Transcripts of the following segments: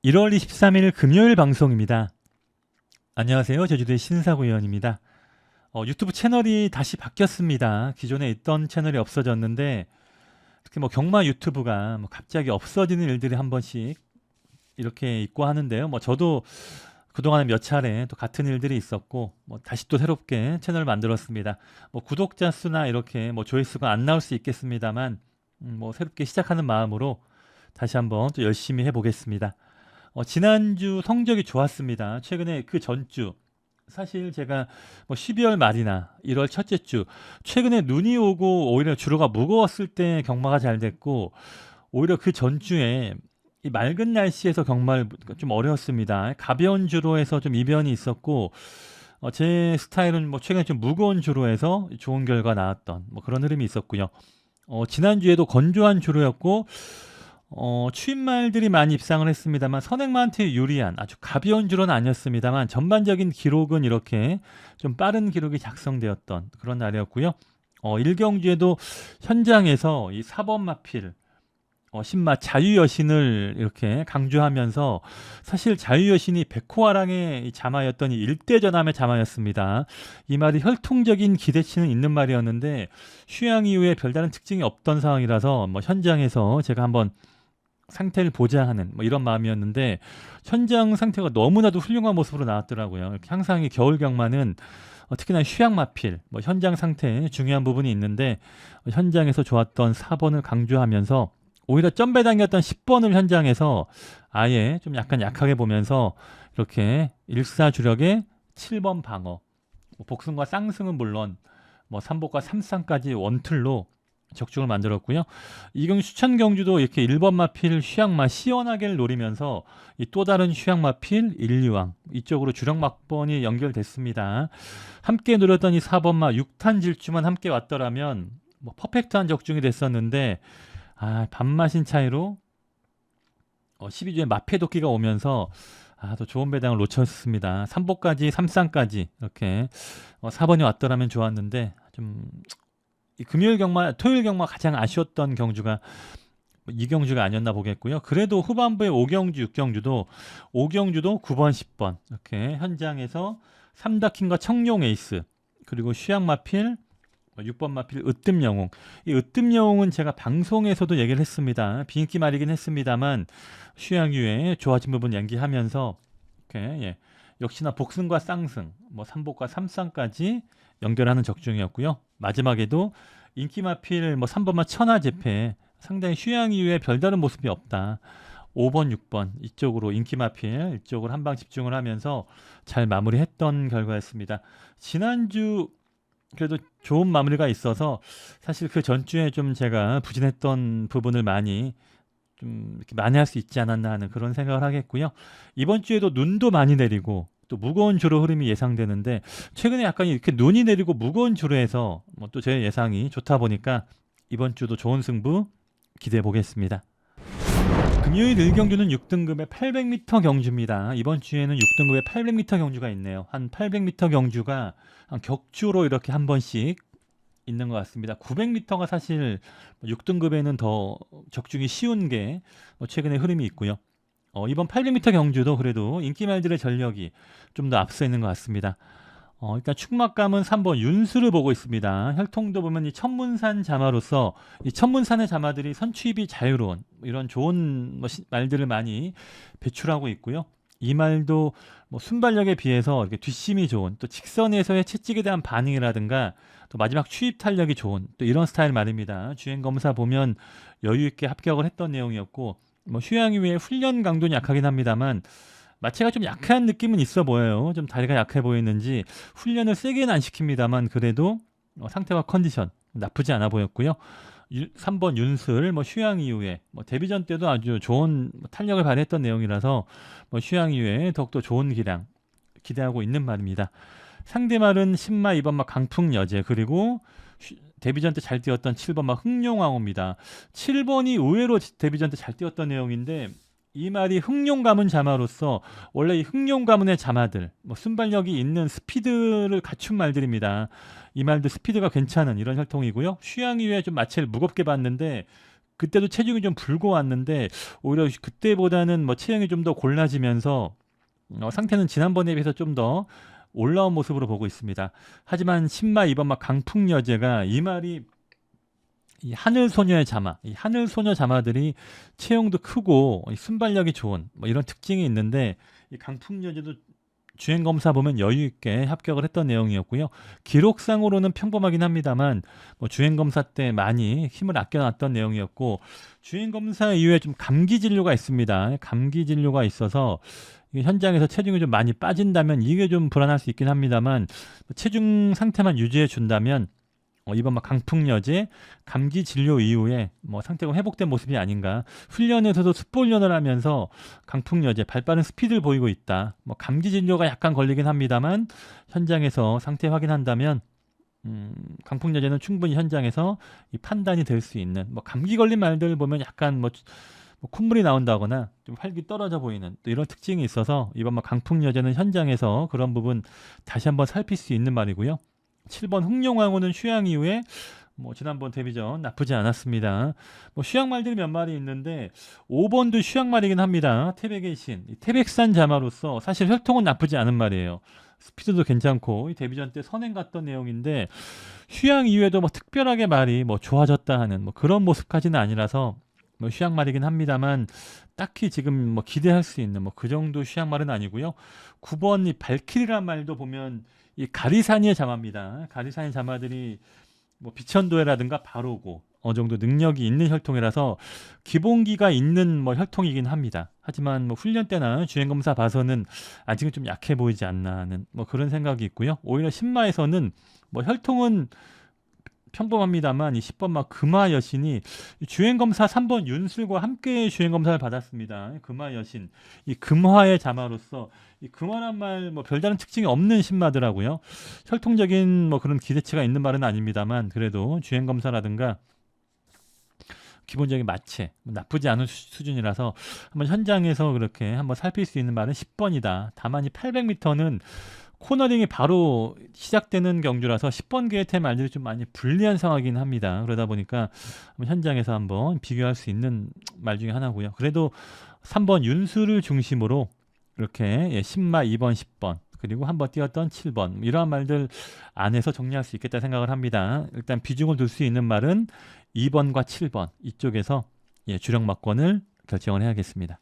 1월 23일 금요일 방송입니다. 안녕하세요. 제주도의 신사구 의원입니다. 유튜브 채널이 다시 바뀌었습니다. 기존에 있던 채널이 없어졌는데 특히 경마 유튜브가 갑자기 없어지는 일들이 한 번씩 이렇게 있고 하는데요. 저도 그동안에 몇 차례 또 같은 일들이 있었고 다시 또 새롭게 채널을 만들었습니다. 구독자 수나 이렇게 조회수가 안 나올 수 있겠습니다만 새롭게 시작하는 마음으로 다시 한번 또 열심히 해보겠습니다. 지난주 성적이 좋았습니다. 최근에 그 전주 사실 제가 12월 말이나 1월 첫째 주 최근에 눈이 오고 오히려 주로가 무거웠을 때 경마가 잘 됐고 오히려 그 전주에 이 맑은 날씨에서 경마를 좀 어려웠습니다. 가벼운 주로에서 좀 이변이 있었고 제 스타일은 최근에 좀 무거운 주로에서 좋은 결과 나왔던 그런 흐름이 있었고요. 지난주에도 건조한 주로였고 추임말들이 많이 입상을 했습니다만 선행마한테 유리한 아주 가벼운 줄은 아니었습니다만 전반적인 기록은 이렇게 좀 빠른 기록이 작성되었던 그런 날이었고요. 1경주에도 현장에서 이 4번 마필 신마 자유여신을 이렇게 강조하면서 사실 자유여신이 백호화랑의 자마였던 이 일대전함의 자마였습니다. 이 말이 혈통적인 기대치는 있는 말이었는데 휴양 이후에 별다른 특징이 없던 상황이라서 현장에서 제가 한번 상태를 보자 하는 이런 마음이었는데 현장 상태가 너무나도 훌륭한 모습으로 나왔더라고요. 이렇게 항상 이 겨울 경마는 특히나 휴양마필 현장 상태에 중요한 부분이 있는데 현장에서 좋았던 4번을 강조하면서 오히려 점배당이었던 10번을 현장에서 아예 좀 약간 약하게 보면서 이렇게 일사주력의 7번 방어 복승과 쌍승은 물론 3복과 3쌍까지 원틀로 적중을 만들었고요. 이경 추천 경주도 이렇게 1번 마필 휴양마 시원하게를 노리면서 이 또 다른 휴양마필 1, 2왕 이쪽으로 주력 막번이 연결됐습니다. 함께 노렸던 이 4번마 6탄 질주만 함께 왔더라면 퍼펙트한 적중이 됐었는데 반마신 차이로 12주에 마패도끼가 오면서 더 좋은 배당을 놓쳤습니다. 3복까지 3쌍까지 이렇게 4번이 왔더라면 좋았는데 좀 이 금요일 경마, 토요일 경마 가장 아쉬웠던 경주가 이 경주가 아니었나 보겠고요. 그래도 후반부에 5경주, 6경주도 5경주도 9번, 10번 이렇게 현장에서 삼다킹과 청룡 에이스 그리고 휴양마필 6번 마필 으뜸영웅. 이 으뜸영웅은 제가 방송에서도 얘기를 했습니다. 비인기 말이긴 했습니다만 휴양유에 좋아진 부분 연기하면서 이렇게 역시나 복승과 쌍승 3복과 3쌍까지 연결하는 적중이었고요. 마지막에도 인기마필 3번마 천하제패 상당히 휴양 이후에 별다른 모습이 없다. 5번, 6번 이쪽으로 인기마필 이쪽으로 한방 집중을 하면서 잘 마무리했던 결과였습니다. 지난주 그래도 좋은 마무리가 있어서 사실 그 전주에 좀 제가 부진했던 부분을 많이 좀 이렇게 만회할 수 있지 않았나 하는 그런 생각을 하겠고요. 이번 주에도 눈도 많이 내리고 또 무거운 주로 흐름이 예상되는데 최근에 약간 이렇게 눈이 내리고 무거운 주로해서 또 제 예상이 좋다 보니까 이번 주도 좋은 승부 기대해 보겠습니다. 금요일 1경주는 6등급의 800m 경주입니다. 이번 주에는 6등급의 800m 경주가 있네요. 한 800m 경주가 한 격주로 이렇게 한 번씩 있는 것 같습니다. 900m가 사실 6등급에는 더 적중이 쉬운 게 최근에 흐름이 있고요. 이번 800m 경주도 그래도 인기말들의 전력이 좀 더 앞서 있는 것 같습니다. 일단 축막감은 3번 윤수를 보고 있습니다. 혈통도 보면 이 천문산 자마로서 이 천문산의 자마들이 선취입이 자유로운 이런 좋은 말들을 많이 배출하고 있고요. 이 말도 순발력에 비해서 이렇게 뒷심이 좋은 또 직선에서의 채찍에 대한 반응이라든가 또 마지막 추입 탄력이 좋은 또 이런 스타일 말입니다. 주행 검사 보면 여유 있게 합격을 했던 내용이었고 휴양 이후에 훈련 강도는 약하긴 합니다만 마체가 좀 약한 느낌은 있어 보여요. 좀 다리가 약해 보이는지 훈련을 세게는 안 시킵니다만 그래도 상태와 컨디션 나쁘지 않아 보였고요. 3번 윤슬 휴양 이후에 데뷔전 때도 아주 좋은 탄력을 발휘했던 내용이라서 휴양 이후에 더욱더 좋은 기량 기대하고 있는 말입니다. 상대말은 신마 2번마 강풍여제 그리고 데뷔전 때 잘 뛰었던 7번마 흥룡왕호입니다. 7번이 의외로 데뷔전 때 잘 뛰었던 내용인데 이 말이 흥룡 가문 자마로서 원래 이 흥룡 가문의 자마들 순발력이 있는 스피드를 갖춘 말들입니다. 이 말도 스피드가 괜찮은 이런 혈통이고요. 휴양 이후에 좀 마체를 무겁게 봤는데 그때도 체중이 좀 불고 왔는데 오히려 그때보다는 뭐 체형이 좀 더 골라지면서 상태는 지난번에 비해서 좀 더 올라온 모습으로 보고 있습니다. 하지만 신마 이번마 강풍여제가 이 말이 이 하늘소녀의 자마, 이 하늘소녀 자마들이 체형도 크고 순발력이 좋은 뭐 이런 특징이 있는데 이 강풍여제도 주행검사 보면 여유 있게 합격을 했던 내용이었고요. 기록상으로는 평범하긴 합니다만 뭐 주행검사 때 많이 힘을 아껴놨던 내용이었고 주행검사 이후에 좀 감기 진료가 있습니다. 감기 진료가 있어서 이게 현장에서 체중이 좀 많이 빠진다면 이게 좀 불안할 수 있긴 합니다만 체중 상태만 유지해 준다면 이번 막 강풍여제 감기 진료 이후에 뭐 상태가 회복된 모습이 아닌가. 훈련에서도 습보 훈련을 하면서 강풍여제 발빠른 스피드를 보이고 있다. 뭐 감기 진료가 약간 걸리긴 합니다만 현장에서 상태 확인한다면 강풍여제는 충분히 현장에서 이 판단이 될 수 있는 뭐 감기 걸린 말들 보면 약간 뭐 콧물이 나온다거나 좀 활기 떨어져 보이는 또 이런 특징이 있어서 이번 막 강풍여제는 현장에서 그런 부분 다시 한번 살필 수 있는 말이고요. 7번 흑룡왕후는 휴양 이후에 뭐 지난번 데뷔전 나쁘지 않았습니다. 뭐 휴양 말들이 몇 마리 있는데 5번도 휴양 말이긴 합니다. 태백의 신, 이 태백산 자마로서 사실 혈통은 나쁘지 않은 말이에요. 스피드도 괜찮고 이 데뷔전 때 선행 갔던 내용인데 휴양 이후에도 뭐 특별하게 말이 뭐 좋아졌다 하는 뭐 그런 모습까지는 아니라서 뭐 휴양 말이긴 합니다만 딱히 지금 뭐 기대할 수 있는 뭐 그 정도 휴양 말은 아니고요. 9번 이 발키리란 말도 보면 이 가리사니의 자마입니다. 가리사니 자마들이 뭐 비천도해라든가 바로고 어느 정도 능력이 있는 혈통이라서 기본기가 있는 뭐 혈통이긴 합니다. 하지만 뭐 훈련 때나 주행 검사 봐서는 아직은 좀 약해 보이지 않나 하는 뭐 그런 생각이 있고요. 오히려 신마에서는 뭐 혈통은 평범합니다만 이 10번 막 금화 여신이 주행 검사 3번 윤술과 함께 주행 검사를 받았습니다. 금화 여신 이 금화의 자마로서 이 금화란 말 뭐 별다른 특징이 없는 신마더라고요. 혈통적인 뭐 그런 기대치가 있는 말은 아닙니다만 그래도 주행 검사라든가 기본적인 마체 나쁘지 않은 수준이라서 한번 현장에서 그렇게 한번 살필 수 있는 말은 10번이다. 다만 이 800m는 코너링이 바로 시작되는 경주라서 10번 게이트의 말들이 좀 많이 불리한 상황이긴 합니다. 그러다 보니까 현장에서 한번 비교할 수 있는 말 중에 하나고요. 그래도 3번 윤수를 중심으로 이렇게 신마 2번, 10번 그리고 한번 뛰었던 7번 이러한 말들 안에서 정리할 수 있겠다 생각을 합니다. 일단 비중을 둘 수 있는 말은 2번과 7번 이쪽에서 주력 막권을 결정을 해야겠습니다.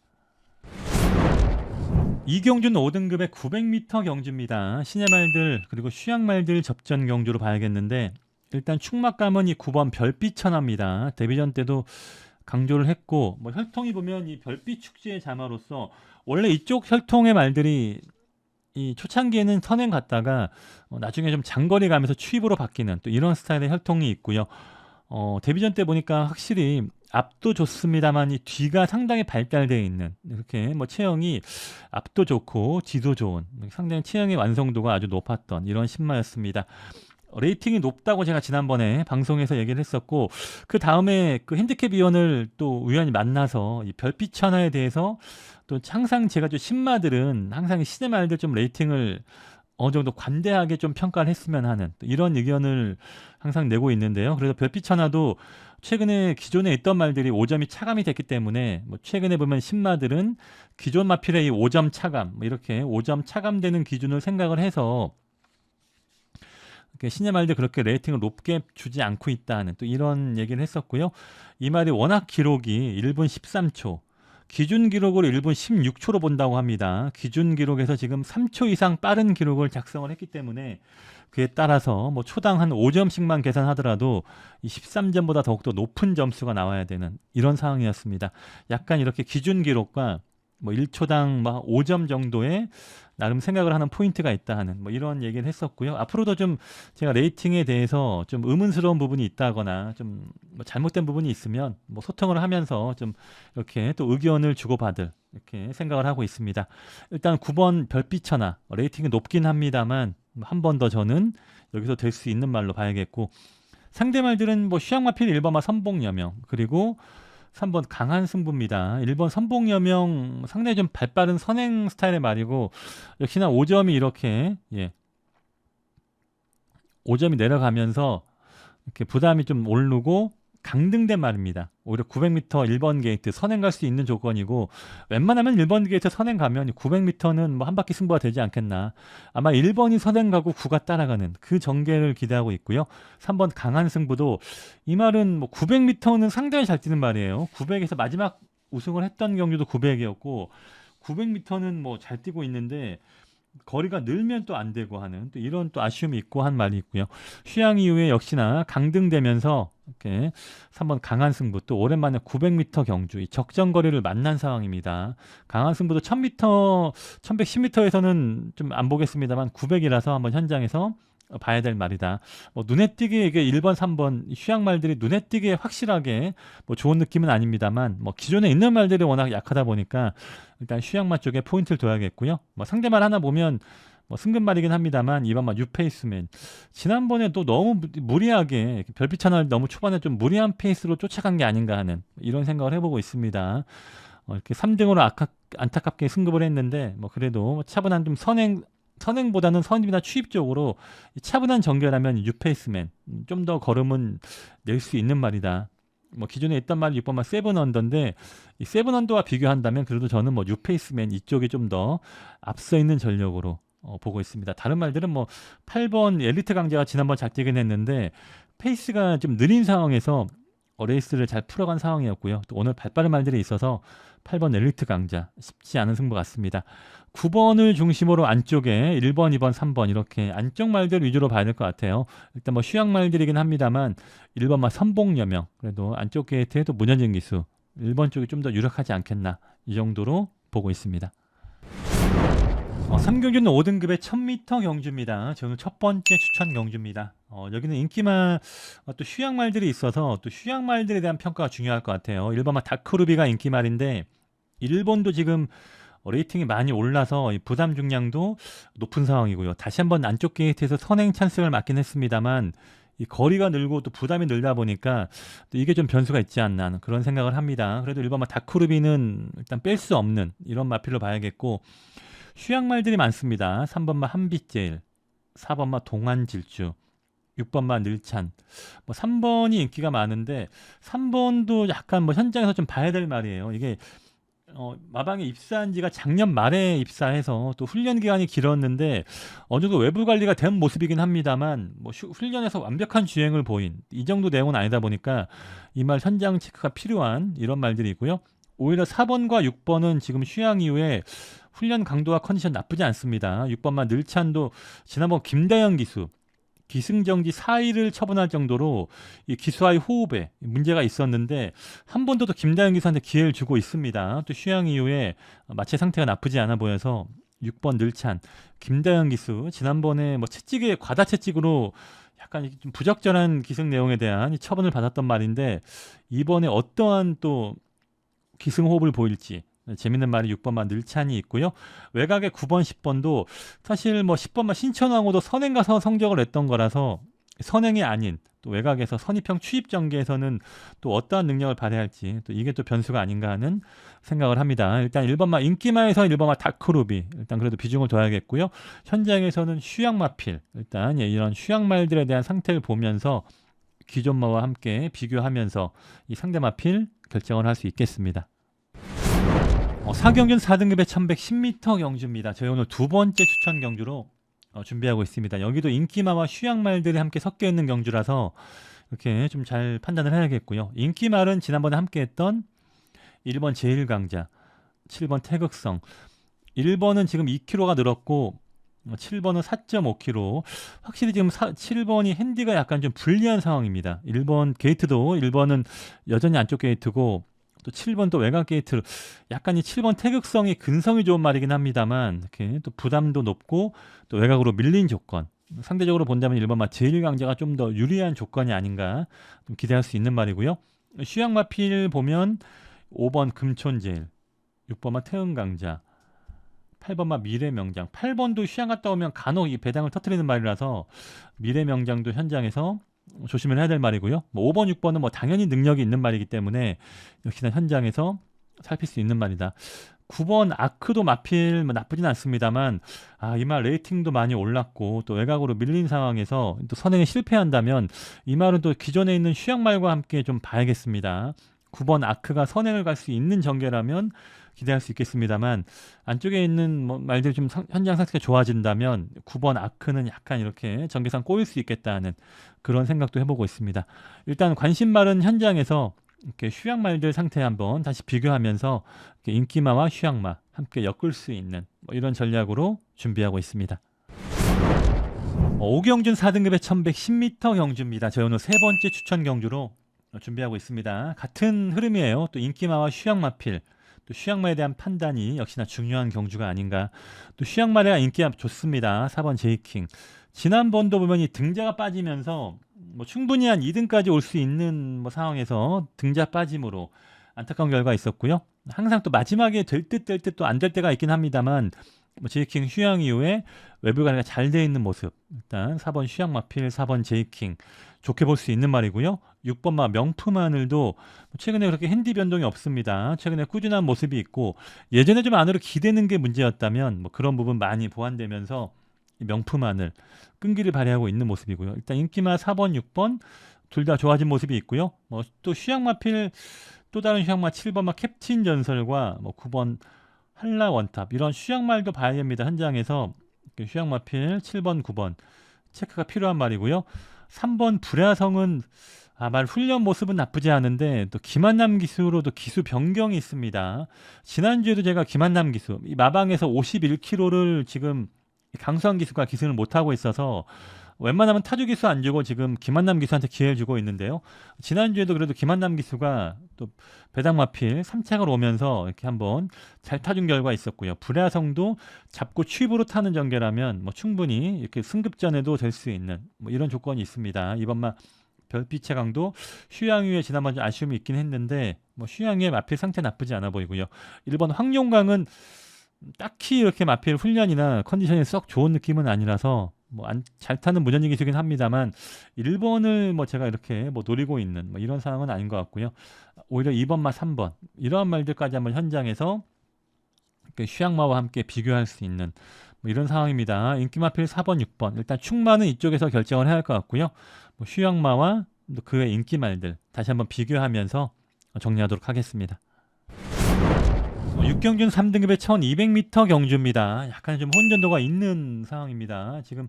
이경준 5등급의 900m 경주입니다. 신의 말들 그리고 휴양 말들 접전 경주로 봐야겠는데 일단 축막감은 이 9번 별빛 천하입니다. 데뷔전 때도 강조를 했고 뭐 혈통이 보면 이 별빛 축제의 자마로서 원래 이쪽 혈통의 말들이 이 초창기에는 선행 갔다가 나중에 좀 장거리 가면서 추입으로 바뀌는 또 이런 스타일의 혈통이 있고요. 데뷔전 때 보니까 확실히 앞도 좋습니다만 이 뒤가 상당히 발달되어 있는 이렇게 뭐 체형이 앞도 좋고 뒤도 좋은 상당히 체형의 완성도가 아주 높았던 이런 신마였습니다. 레이팅이 높다고 제가 지난번에 방송에서 얘기를 했었고 그 다음에 그 핸디캡 위원을 또 우연히 만나서 이 별빛 천하에 대해서 또 항상 제가 좀 신마들은 항상 신의 말들 좀 레이팅을 어느 정도 관대하게 좀 평가를 했으면 하는 이런 의견을 항상 내고 있는데요. 그래서 별빛 천하도 최근에 기존에 있던 말들이 5점이 차감이 됐기 때문에 뭐 최근에 보면 신마들은 기존 마필의 5점 차감 뭐 이렇게 5점 차감되는 기준을 생각을 해서 신의 말들 그렇게 레이팅을 높게 주지 않고 있다는 또 이런 얘기를 했었고요. 이 말이 워낙 기록이 1분 13초 기준 기록으로 1분 16초로 본다고 합니다. 기준 기록에서 지금 3초 이상 빠른 기록을 작성을 했기 때문에 그에 따라서 뭐 초당 한 5점씩만 계산하더라도 이 13점보다 더욱더 높은 점수가 나와야 되는 이런 상황이었습니다. 약간 이렇게 기준 기록과 뭐 1초당 막 5점 정도의 나름 생각을 하는 포인트가 있다 하는 뭐 이런 얘기를 했었고요. 앞으로도 좀 제가 레이팅에 대해서 좀 의문스러운 부분이 있다거나 좀 뭐 잘못된 부분이 있으면 뭐 소통을 하면서 좀 이렇게 또 의견을 주고받을 이렇게 생각을 하고 있습니다. 일단 9번 별빛 천하 레이팅이 높긴 합니다만 한 번 더 저는 여기서 될 수 있는 말로 봐야겠고 상대 말들은 뭐 휴양마필 1번마 선봉여명 그리고 3번 강한 승부입니다. 1번 선봉여명 상당히 좀 발빠른 선행 스타일의 말이고 역시나 5점이 이렇게 5점이 내려가면서 이렇게 부담이 좀 오르고 강등된 말입니다. 오히려 900m 1번 게이트 선행 갈 수 있는 조건이고 웬만하면 1번 게이트 선행 가면 900m는 뭐 한 바퀴 승부가 되지 않겠나. 아마 1번이 선행 가고 9가 따라가는 그 전개를 기대하고 있고요. 3번 강한 승부도 이 말은 뭐 900m는 상당히 잘 뛰는 말이에요. 900에서 마지막 우승을 했던 경기도 900이었고 900m는 뭐 잘 뛰고 있는데 거리가 늘면 또 안 되고 하는 또 이런 또 아쉬움이 있고 한 말이 있고요. 휴양 이후에 역시나 강등되면서 이렇게 3번 강한 승부 또 오랜만에 900m 경주 이 적정 거리를 만난 상황입니다. 강한 승부도 1000m, 1110m에서는 좀 안 보겠습니다만 900이라서 한번 현장에서 봐야 될 말이다. 뭐 눈에 띄게 이게 1번, 3번 휴양 말들이 눈에 띄게 확실하게 뭐 좋은 느낌은 아닙니다만 뭐 기존에 있는 말들이 워낙 약하다 보니까 일단 휴양말 쪽에 포인트를 둬야겠고요. 뭐 상대말 하나 보면 뭐 승급말이긴 합니다만 이번 말 뉴페이스맨 지난번에 또 너무 무리하게 별빛 하나를 너무 초반에 좀 무리한 페이스로 쫓아간 게 아닌가 하는 이런 생각을 해보고 있습니다. 이렇게 3등으로 안타깝게 승급을 했는데 뭐 그래도 차분한 좀 선행보다는 선입이나 추입 쪽으로 차분한 전개라면 뉴페이스맨 좀 더 걸음은 낼 수 있는 말이다. 뭐 기존에 있던 말 6번만 세븐 언더인데 이 세븐 언더와 비교한다면 그래도 저는 뭐 뉴페이스맨 이쪽이 좀 더 앞서 있는 전력으로 보고 있습니다. 다른 말들은 뭐 8번 엘리트 강자가 지난번 잘 뛰긴 했는데 페이스가 좀 느린 상황에서 레이스를 잘 풀어간 상황이었고요. 또 오늘 발빠른 말들이 있어서 8번 엘리트 강자 쉽지 않은 승부 같습니다. 9번을 중심으로 안쪽에 1번, 2번, 3번 이렇게 안쪽 말들 위주로 봐야 될 것 같아요. 일단 뭐 휴양 말들이긴 합니다만 1번만 선봉여명 그래도 안쪽 게이트에도 문현진 기수 1번 쪽이 좀 더 유력하지 않겠나 이 정도로 보고 있습니다. 3경주는 5등급의 1000m 경주입니다. 저는 첫 번째 추천 경주입니다. 여기는 인기말 또 휴양말들이 있어서 또 휴양말들에 대한 평가가 중요할 것 같아요. 1번만 다크루비가 인기말인데 일본도 지금 레이팅이 많이 올라서 부담 중량도 높은 상황이고요. 다시 한번 안쪽 게이트에서 선행 찬스를 맞긴 했습니다만 이 거리가 늘고 또 부담이 늘다 보니까 또 이게 좀 변수가 있지 않나 하는 그런 생각을 합니다. 그래도 1번만 다크루비는 일단 뺄 수 없는 이런 마필로 봐야겠고 휴양말들이 많습니다. 3번마 한빛제일, 4번마 동안질주, 6번마 늘찬. 뭐 3번이 인기가 많은데 3번도 약간 뭐 현장에서 좀 봐야 될 말이에요. 이게 마방에 입사한 지가 작년 말에 입사해서 또 훈련 기간이 길었는데 어느 정도 외부 관리가 된 모습이긴 합니다만 뭐 훈련에서 완벽한 주행을 보인 이 정도 내용은 아니다 보니까 이 말 현장 체크가 필요한 이런 말들이 있고요. 오히려 4번과 6번은 지금 휴양 이후에 훈련 강도와 컨디션 나쁘지 않습니다. 6번만 늘찬도 지난번 김다현 기수 기승정지 4위를 처분할 정도로 이 기수와의 호흡에 문제가 있었는데 한 번 더 김다현 기수한테 기회를 주고 있습니다. 또 휴양 이후에 마체 상태가 나쁘지 않아 보여서 6번 늘찬 김다현 기수 지난번에 뭐 채찍에 과다 채찍으로 약간 좀 부적절한 기승 내용에 대한 처분을 받았던 말인데 이번에 어떠한 또 기승 호흡을 보일지 재밌는 말이 6번만 늘찬이 있고요. 외곽에 9번, 10번도 사실 뭐 10번만 신천왕후도 선행 가서 성적을 냈던 거라서 선행이 아닌 또 외곽에서 선입형 추입 전개에서는 또 어떠한 능력을 발휘할지 또 이게 또 변수가 아닌가 하는 생각을 합니다. 일단 1번만 인기마에서 1번만 다크루비 일단 그래도 비중을 둬야겠고요. 현장에서는 휴양마필 일단 이런 휴양말들에 대한 상태를 보면서 기존마와 함께 비교하면서 이 상대마필 결정을 할 수 있겠습니다. 4경주는 4등급의 1110m 경주입니다. 저희 오늘 두 번째 추천 경주로 준비하고 있습니다. 여기도 인기마와 휴양말들이 함께 섞여 있는 경주라서 이렇게 좀 잘 판단을 해야겠고요. 인기말은 지난번에 함께 했던 1번 제1강자, 7번 태극성, 1번은 지금 2kg가 늘었고 7번은 4.5kg. 확실히 지금 7번이 핸디가 약간 좀 불리한 상황입니다. 1번 게이트도 1번은 여전히 안쪽 게이트고 또 7번 또 외곽 게이트 약간 이 7번 태극성이 근성이 좋은 말이긴 합니다만 이렇게 또 부담도 높고 또 외곽으로 밀린 조건 상대적으로 본다면 1번마 제1강자가 좀 더 유리한 조건이 아닌가 좀 기대할 수 있는 말이고요. 휴양마필 보면 5번 금촌제일 6번마 태흥강자 8번마 미래명장 8번도 휴양 갔다 오면 간혹 이 배당을 터뜨리는 말이라서 미래명장도 현장에서 조심을 해야 될 말이고요. 뭐 5번, 6번은 뭐 당연히 능력이 있는 말이기 때문에 역시나 현장에서 살필 수 있는 말이다. 9번 아크도 마필 뭐 나쁘진 않습니다만 이 말 레이팅도 많이 올랐고 또 외곽으로 밀린 상황에서 또 선행에 실패한다면 이 말은 또 기존에 있는 휴양말과 함께 좀 봐야겠습니다. 9번 아크가 선행을 갈 수 있는 전개라면 기대할 수 있겠습니다만 안쪽에 있는 뭐 말들이 좀 현장 상태가 좋아진다면 9번 아크는 약간 이렇게 전개상 꼬일 수 있겠다는 그런 생각도 해보고 있습니다. 일단 관심말은 현장에서 이렇게 휴양말들 상태 한번 다시 비교하면서 이렇게 인기마와 휴양마 함께 엮을 수 있는 뭐 이런 전략으로 준비하고 있습니다. 5경준 4등급의 1110m 경주입니다. 저희 오늘 세 번째 추천 경주로 준비하고 있습니다. 같은 흐름이에요. 또 인기마와 휴양마필, 또 휴양마에 대한 판단이 역시나 중요한 경주가 아닌가. 또 휴양마가 인기가 좋습니다. 4번 제이킹. 지난번도 보면 이 등자가 빠지면서 뭐 충분히 한 2등까지 올 수 있는 뭐 상황에서 등자 빠짐으로 안타까운 결과가 있었고요. 항상 또 마지막에 될 듯 될 듯 또 안 될 때가 있긴 합니다만 뭐 제이킹 휴양 이후에 외부 관리가 잘 돼 있는 모습. 일단 4번 휴양마필, 4번 제이킹 좋게 볼 수 있는 말이고요. 6번마 명품하늘도 최근에 그렇게 핸디 변동이 없습니다. 최근에 꾸준한 모습이 있고 예전에 좀 안으로 기대는 게 문제였다면 뭐 그런 부분 많이 보완되면서 명품하늘 끈기를 발휘하고 있는 모습이고요. 일단 인기마 4번, 6번 둘 다 좋아진 모습이 있고요. 뭐 또 휴양마필 또 다른 휴양마 7번마 캡틴 전설과 뭐 9번 한라 원탑 이런 휴양말도 봐야 됩니다. 현장에서 휴양마필 7번, 9번 체크가 필요한 말이고요. 3번 불야성은 말 훈련 모습은 나쁘지 않은데 또 김한남 기수로도 기수 변경이 있습니다. 지난주에도 제가 김한남 기수 이 마방에서 51kg를 지금 강수환 기수가 기수를 못하고 있어서 웬만하면 타주 기수 안 주고 지금 김한남 기수한테 기회를 주고 있는데요. 지난주에도 그래도 김한남 기수가 또 배당마필 3착을 오면서 이렇게 한번 잘 타준 결과 있었고요. 불야성도 잡고 취입으로 타는 전개라면 뭐 충분히 이렇게 승급전에도 될 수 있는 뭐 이런 조건이 있습니다. 이번만 별빛의 강도 휴양유에 지난번 좀 아쉬움이 있긴 했는데 뭐 휴양유의 마필 상태 나쁘지 않아 보이고요. 1번 황룡강은 딱히 이렇게 마필 훈련이나 컨디션이 썩 좋은 느낌은 아니라서 뭐 잘 타는 무전이 기수긴 합니다만 1번을 뭐 제가 이렇게 뭐 노리고 있는 뭐 이런 상황은 아닌 것 같고요. 오히려 2번마 3번 이러한 말들까지 한번 현장에서 휴양마와 함께 비교할 수 있는 뭐 이런 상황입니다. 인기마필 4번, 6번 일단 충마는 이쪽에서 결정을 해야 할 것 같고요. 뭐 휴양마와 그 외 인기말들 다시 한번 비교하면서 정리하도록 하겠습니다. 6경준 3등급의 1200m 경주입니다. 약간 좀 혼전도가 있는 상황입니다. 지금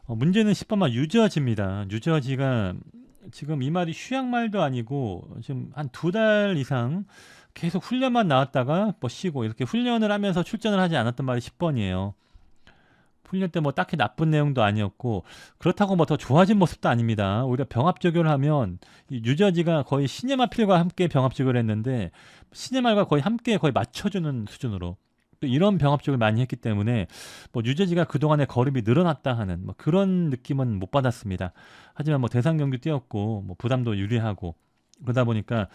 문제는 10번마 유저지입니다. 유저지가 지금 이 말이 휴양말도 아니고 지금 한 2달 이상 계속 훈련만 나왔다가 뭐 쉬고 이렇게 훈련을 하면서 출전을 하지 않았던 말이 10번이에요. 훈련 때 뭐 딱히 나쁜 내용도 아니었고 그렇다고 뭐 더 좋아진 모습도 아닙니다. 오히려 병합 적용을 하면 이 유저지가 거의 시네마필과 함께 병합 적용을 했는데 시네말과 거의 함께 거의 맞춰주는 수준으로 또 이런 병합 적용을 많이 했기 때문에 뭐 유저지가 그동안의 거름이 늘어났다 하는 뭐 그런 느낌은 못 받았습니다. 하지만 뭐 대상 경기 뛰었고 뭐 부담도 유리하고 그러다 보니까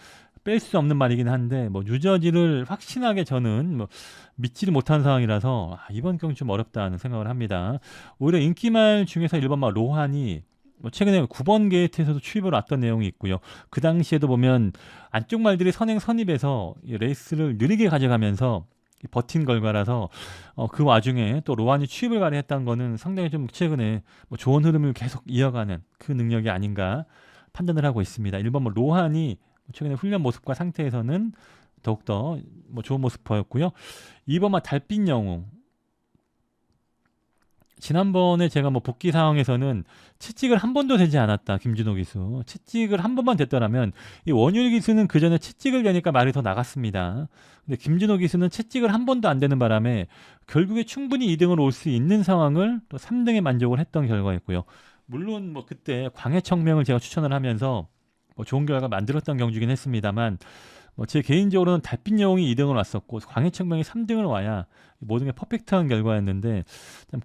뺄 수 없는 말이긴 한데 뭐 유저지를 확신하게 저는 뭐 믿지를 못한 상황이라서 이번 경기 좀 어렵다는 생각을 합니다. 오히려 인기말 중에서 1번마 로한이 뭐 최근에 9번 게이트에서도 추입을 왔던 내용이 있고요. 그 당시에도 보면 안쪽 말들이 선행 선입에서 이 레이스를 느리게 가져가면서 버틴 결과라서 그 와중에 또 로한이 추입을 발휘했다는 거는 상당히 좀 최근에 뭐 좋은 흐름을 계속 이어가는 그 능력이 아닌가 판단을 하고 있습니다. 1번 뭐 로한이 최근에 훈련 모습과 상태에서는 더욱더 뭐 좋은 모습 보였고요. 2번마 달빛 영웅 지난번에 제가 뭐 복귀 상황에서는 채찍을 한 번도 되지 않았다. 김준호 기수. 채찍을 한 번만 됐더라면 이 원율 기수는 그 전에 채찍을 되니까 말이 더 나갔습니다. 근데 김준호 기수는 채찍을 한 번도 안 되는 바람에 결국에 충분히 2등으로 올 수 있는 상황을 또 3등에 만족을 했던 결과였고요. 물론 뭐 그때 광해청명을 제가 추천을 하면서 뭐 좋은 결과 만들었던 경주긴 했습니다만 뭐 제 개인적으로는 달빛 영웅이 2등을 왔었고 광해청명이 3등을 와야 모든 게 퍼펙트한 결과였는데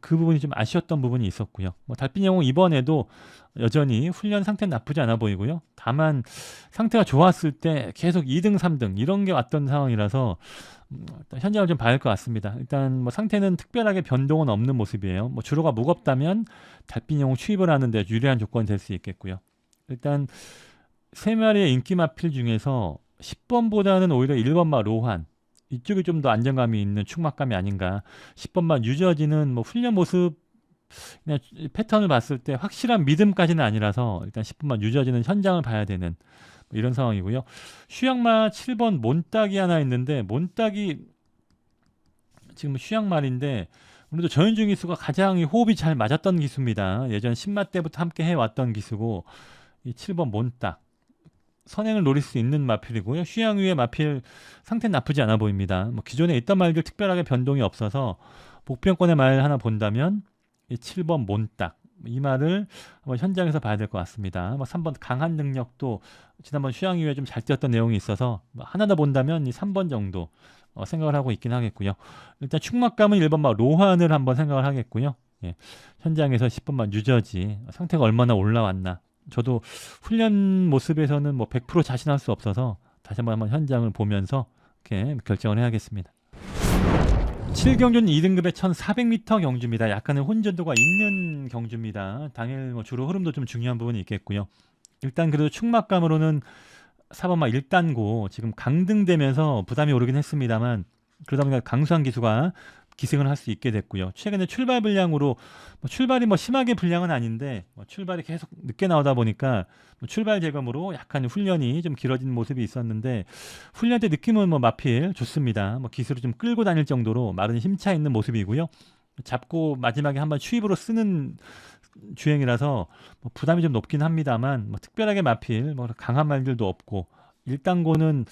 그 부분이 좀 아쉬웠던 부분이 있었고요. 뭐 달빛 영웅 이번에도 여전히 훈련 상태는 나쁘지 않아 보이고요. 다만 상태가 좋았을 때 계속 2등, 3등 이런 게 왔던 상황이라서 현장을 좀 봐야 할 것 같습니다. 일단 뭐 상태는 특별하게 변동은 없는 모습이에요. 뭐 주로가 무겁다면 달빛 영웅 추입을 하는데 유리한 조건이 될 수 있겠고요. 일단 세 마리의 인기 마필 중에서 10번보다는 오히려 1번마 로한 이쪽이 좀 더 안정감이 있는 축막감이 아닌가. 10번만 유저지는 뭐 훈련 모습 그냥 패턴을 봤을 때 확실한 믿음까지는 아니라서 일단 10번만 유저지는 현장을 봐야 되는 뭐 이런 상황이고요. 휴양마 7번 몬딱이 하나 있는데 몬딱이 지금 휴양말인데 오늘도 정현중 기수가 가장 호흡이 잘 맞았던 기수입니다. 예전 신마 때부터 함께 해왔던 기수고 이 7번 몬딱 선행을 노릴 수 있는 마필이고요. 휴양 후의 마필 상태는 나쁘지 않아 보입니다. 뭐 기존에 있던 말들 특별하게 변동이 없어서 복병권의 말 하나 본다면 이 7번 몬딱 이 말을 한번 현장에서 봐야 될 것 같습니다. 뭐 3번 강한 능력도 지난번 휴양 이후에 좀 잘 뛰었던 내용이 있어서 뭐 하나 더 본다면 이 3번 정도 생각을 하고 있긴 하겠고요. 일단 축막감은 1번만 로한을 한번 생각을 하겠고요. 예. 현장에서 10번만 유저지 상태가 얼마나 올라왔나. 저도 훈련 모습에서는 뭐 100% 자신할 수 없어서 다시 한번 현장을 보면서 이렇게 결정을 해야겠습니다. 7경주는 2등급의 1400m 경주입니다. 약간의 혼전도가 있는 경주입니다. 당일 뭐 주로 흐름도 좀 중요한 부분이 있겠고요. 일단 그래도 축막감으로는 4번마 1단고 지금 강등되면서 부담이 오르긴 했습니다만 그러다 보니까 강수한 기수가 기승을 할 수 있게 됐고요. 최근에 출발 불량으로 출발이 심하게 불량은 아닌데 출발이 계속 늦게 나오다 보니까 출발 재검으로 약간 훈련이 좀 길어진 모습이 있었는데 훈련 때 느낌은 마필 좋습니다. 기술을 좀 끌고 다닐 정도로 마른 힘차 있는 모습이고요. 잡고 마지막에 한번 추입으로 쓰는 주행이라서 부담이 좀 높긴 합니다만 특별하게 마필 강한 말들도 없고 1단고는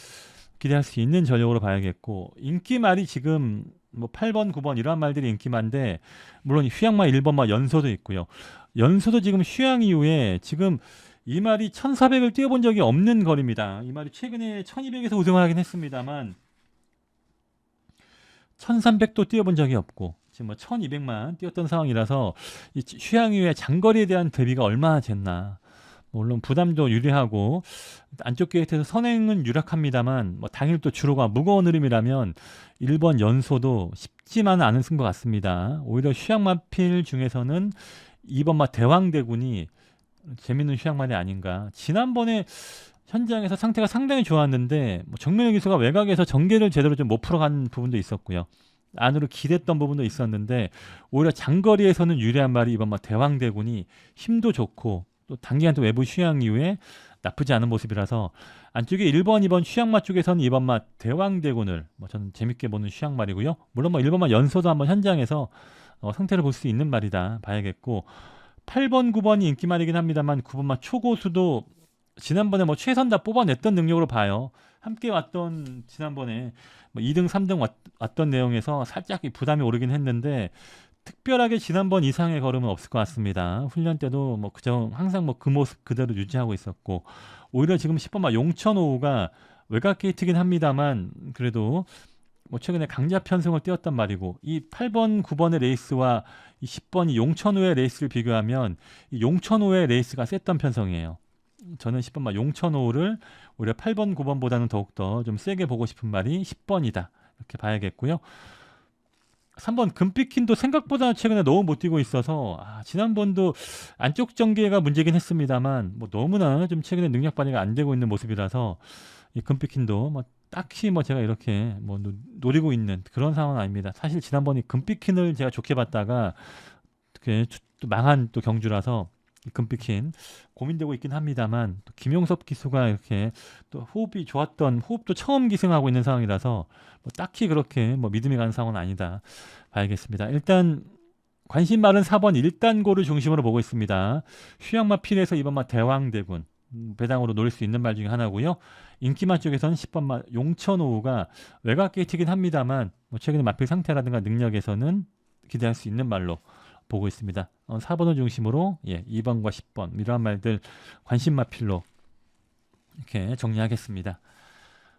기대할 수 있는 전력으로 봐야겠고 인기말이 지금 8번, 9번 이러한 말들이 인기만데 물론 휴양마 1번마 연소도 있고요. 연소도 지금 휴양 이후에 지금 이 말이 1400을 뛰어본 적이 없는 거리입니다. 이 말이 최근에 1200에서 우승을 하긴 했습니다만 1300도 뛰어본 적이 없고 지금 1200만 뛰었던 상황이라서 이 휴양 이후에 장거리에 대한 대비가 얼마나 됐나. 물론 부담도 유리하고 안쪽 게이트에서 선행은 유력합니다만 당일 또 주로가 무거운 흐름이라면 1번 연소도 쉽지만은 않은 승부 같습니다. 오히려 휴양마필 중에서는 2번마 대왕대군이 재밌는 휴양말이 아닌가. 지난번에 현장에서 상태가 상당히 좋았는데 정명현 기수가 외곽에서 전개를 제대로 좀 못 풀어간 부분도 있었고요. 안으로 기댔던 부분도 있었는데 오히려 장거리에서는 유리한 말이 이번 대왕대군이 힘도 좋고 또 단기간 또 외부 휴양 이후에 나쁘지 않은 모습이라서 안쪽에 1번, 2번 휴양마 쪽에서는 2번마 대왕대군을 저는 재밌게 보는 휴양말이고요. 물론 1번마 연소도 한번 현장에서 상태를 볼 수 있는 말이다 봐야겠고 8번, 9번이 인기말이긴 합니다만 9번마 초고수도 지난번에 최선 다 뽑아냈던 능력으로 봐요. 함께 왔던 지난번에 2등, 3등 왔던 내용에서 살짝 부담이 오르긴 했는데 특별하게 지난번 이상의 걸음은 없을 것 같습니다. 훈련 때도 그저 항상 그 모습 그대로 유지하고 있었고 오히려 지금 10번마 용천오후가 외곽 게이트긴 합니다만 그래도 최근에 강자 편승을 띄웠단 말이고 이 8번, 9번의 레이스와 이 10번 용천오후의 레이스를 비교하면 이 용천오후의 레이스가 셌던 편성이에요. 저는 10번마 용천오후를 오히려 8번, 9번보다는 더욱더 좀 세게 보고 싶은 말이 10번이다. 이렇게 봐야겠고요. 3번 금피킨도 생각보다 최근에 너무 못 뛰고 있어서 지난번도 안쪽 전개가 문제긴 했습니다만 너무나 좀 최근에 능력 발휘가 안 되고 있는 모습이라서 이 금피킨도 딱히 제가 이렇게 노리고 있는 그런 상황은 아닙니다. 사실 지난번에 금피킨을 제가 좋게 봤다가 또 망한 또 경주라서 금피킨 고민되고 있긴 합니다만 또 김용섭 기수가 이렇게 또 호흡이 좋았던 호흡도 처음 기승하고 있는 상황이라서 딱히 그렇게 믿음이 가는 상황은 아니다 봐야겠습니다. 일단 관심 많은 4번 1단고를 중심으로 보고 있습니다. 휴양마 필에서 2번마 대왕대군 배당으로 노릴 수 있는 말 중에 하나고요. 인기마 쪽에서는 10번마 용천오후가 외곽 게이트긴 합니다만 최근에 마필 상태라든가 능력에서는 기대할 수 있는 말로 보고 있습니다. 4번을 중심으로 2번과 10번 이러한 말들 관심 마필로 이렇게 정리하겠습니다.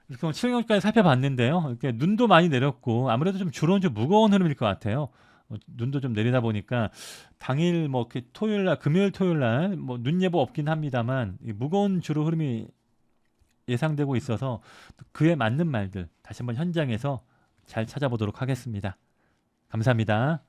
이렇게 7경주까지 살펴봤는데요. 이렇게 눈도 많이 내렸고 아무래도 좀 주로는 좀 무거운 흐름일 것 같아요. 눈도 좀 내리다 보니까 당일 토요일날 금요일 토요일날 눈 예보 없긴 합니다만 무거운 주로 흐름이 예상되고 있어서 그에 맞는 말들 다시 한번 현장에서 잘 찾아보도록 하겠습니다. 감사합니다.